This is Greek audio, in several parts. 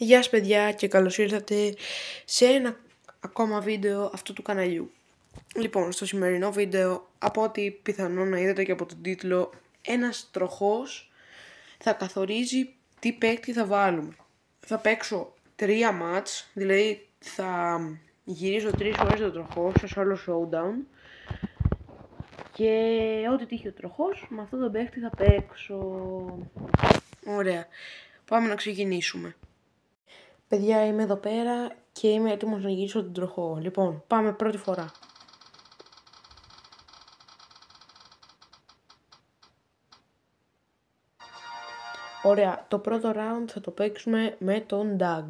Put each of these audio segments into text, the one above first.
Γεια σας παιδιά και καλώς ήρθατε σε ένα ακόμα βίντεο αυτού του καναλιού. Λοιπόν, στο σημερινό βίντεο, από ό,τι πιθανόν να είδατε και από τον τίτλο, ένας τροχός θα καθορίζει τι παίκτη θα βάλουμε. Θα παίξω 3 μάτς, δηλαδή θα γυρίζω 3 φορές τον τροχό σε όλο showdown και ό,τι τύχει ο τροχός, με αυτόν τον παίκτη θα παίξω. Ωραία, πάμε να ξεκινήσουμε. Παιδιά, είμαι εδώ πέρα και είμαι έτοιμος να γυρίσω τον τροχό. Λοιπόν, πάμε πρώτη φορά. Ωραία, το πρώτο round θα το παίξουμε με τον Doug.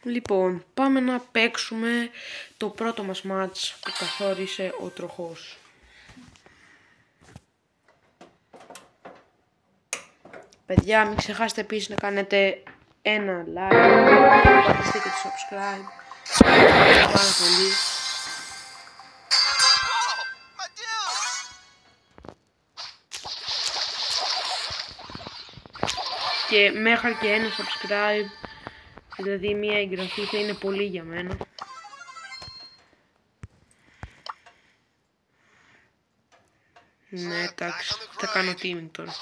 Λοιπόν, πάμε να παίξουμε το πρώτο μας match που καθόρισε ο τροχός. Παιδιά, μην ξεχάσετε επίσης να κάνετε ένα like, να πατήσετε και το subscribe. Πάρα πολύ. Και μέχρι και ένα subscribe, δηλαδή μία εγγραφή, θα είναι πολύ για μένα. Ναι, εντάξει, θα κάνω teaming τώρα.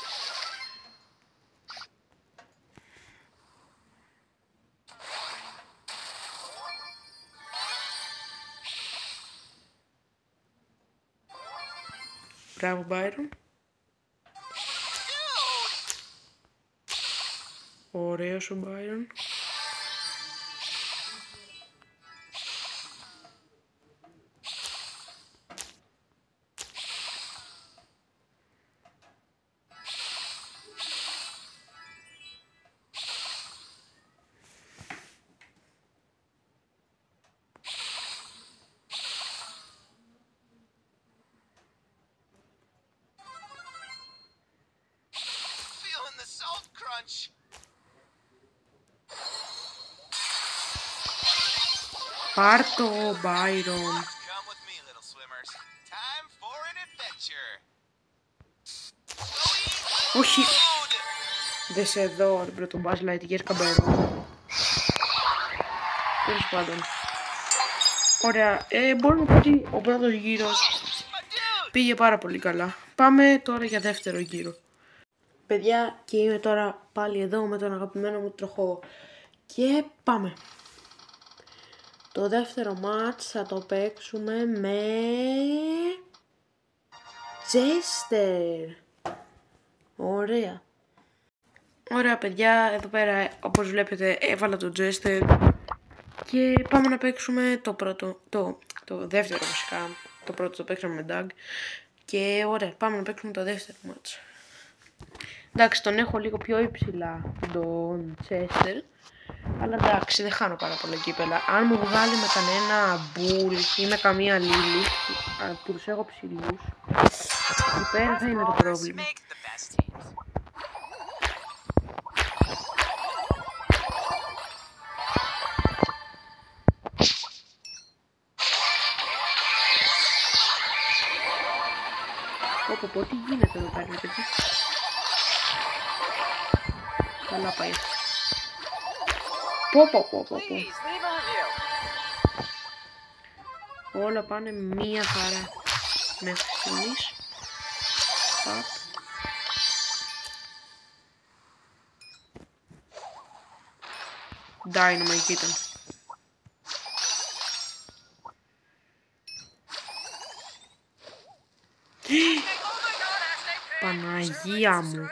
Μπράβο, Byron. Ωραίος ο Byron. Πάρ' το, Byron. Όχι. Δεν σε δω, ρε τον Buzz Lightyear καμπέρο. Τέλος πάντων. Ωραία, μπορώ να πω ότι ο πρώτος γύρος πήγε πάρα πολύ καλά. Πάμε τώρα για δεύτερο γύρο. Παιδιά, και είμαι τώρα πάλι εδώ με τον αγαπημένο μου τροχό. Και πάμε. Το δεύτερο μάτς θα το παίξουμε με Jester. Ωραία. Ωραία παιδιά, εδώ πέρα όπως βλέπετε έβαλα το Jester. Και πάμε να παίξουμε το πρώτο, το δεύτερο βασικά. Το πρώτο το παίξαμε με Doug. Και ωραία, πάμε να παίξουμε το δεύτερο μάτς. Εντάξει, τον έχω λίγο πιο υψηλά τον Chester. Αλλά εντάξει, δεν χάνω πάρα πολλά κύπελα. Αν μου βγάλει με κανένα μπουλ ή με καμία λίλη που τους έχω ψηλούς, εκεί πέρα θα είναι το πρόβλημα. Πω, τι γίνεται εδώ πέρα, παιδί. Καλά πάει. Πω. Όλα πάνε μία χαρά μέχρι στιγμής. Dynamite ήταν. Παναγία μου.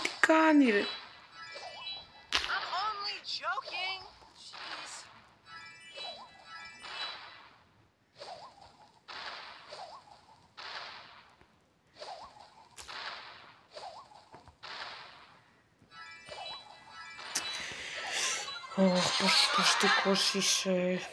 Τι κάνει ρε. Πόσο προστικός είσαι.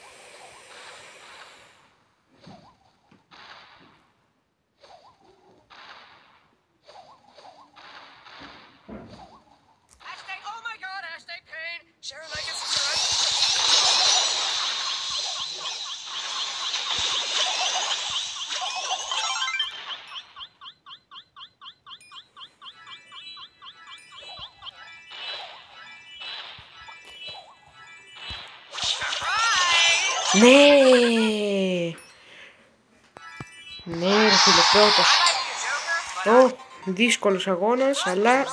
Ναι! Ναι, ρε φίλε, πρώτος. Δύσκολος αγώνας, αλλά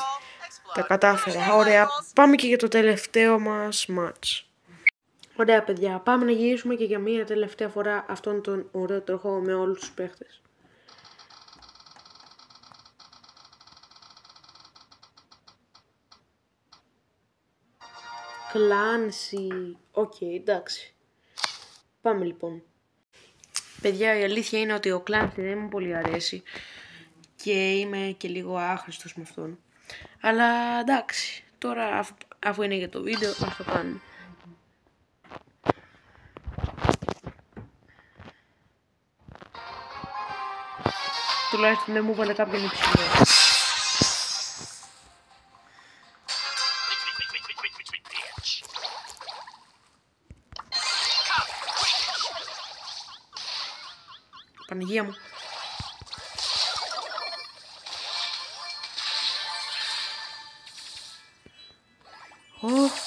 τα κατάφερα. Ωραία, πάμε και για το τελευταίο μας μάτς. Ωραία, παιδιά, πάμε να γυρίσουμε και για μία τελευταία φορά αυτόν τον ωραίο τροχό με όλους τους παίχτες. Κλάνσι. Οκ, εντάξει. Πάμε λοιπόν. Παιδιά, η αλήθεια είναι ότι ο Κλάνσι δεν μου πολύ αρέσει και είμαι και λίγο άχρηστος με αυτόν. Αλλά εντάξει, τώρα αφού είναι για το βίντεο, ας το κάνουμε. Τουλάχιστον δεν μου έβαλε κάποιον υψηλό. Παναγία μου.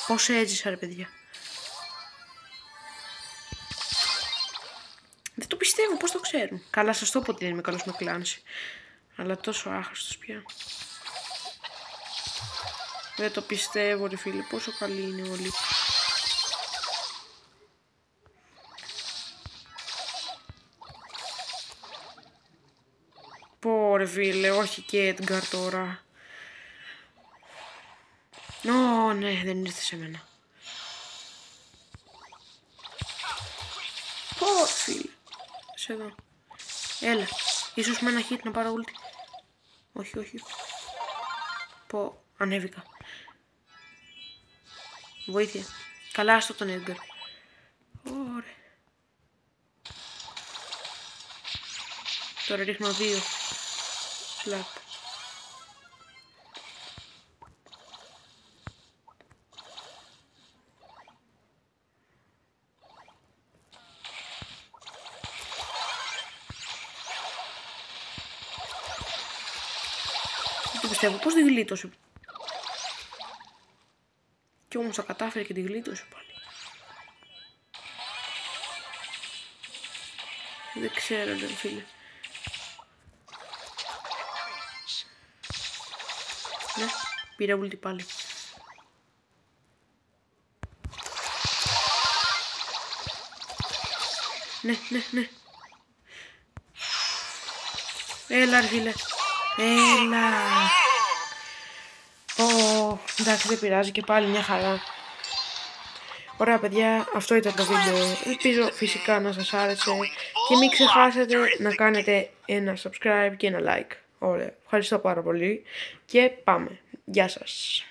Πώς έζησα ρε παιδιά. Δεν το πιστεύω, πώς το ξέρουν. Καλά, σας το πω ότι δεν είμαι καλός με Κλάνσι. Αλλά τόσο άχρηστος πια. Δεν το πιστεύω ρε φίλε, πόσο καλοί είναι όλοι. Πω ρε φίλε, όχι και Edgar τώρα. Ναι, δεν ήρθε σε μένα. Πω φίλε, σε εδώ. Έλα, ίσως με ένα hit να πάρω ulti. Όχι. Πω, ανέβηκα. Βοήθεια. Καλά, άστο τον Edgar. Ωραία. Τώρα ρίχνω 2. Slap. Δεν το πιστεύω, πώς τη γλίτωσε. Κι όμως τα κατάφερε και τη γλίτωσε πάλι. Δεν ξέρω ρε φίλε. Ναι, πήρα ulti πάλι. Ναι. Έλα ρε φίλε. Έλα. Εντάξει, δεν πειράζει και πάλι μια χαρά. Ωραία παιδιά, αυτό ήταν το βίντεο. Ελπίζω φυσικά να σας άρεσε. Και μην ξεχάσετε να κάνετε ένα subscribe και ένα like. Ωραία, ευχαριστώ πάρα πολύ. Και πάμε. Γεια σας.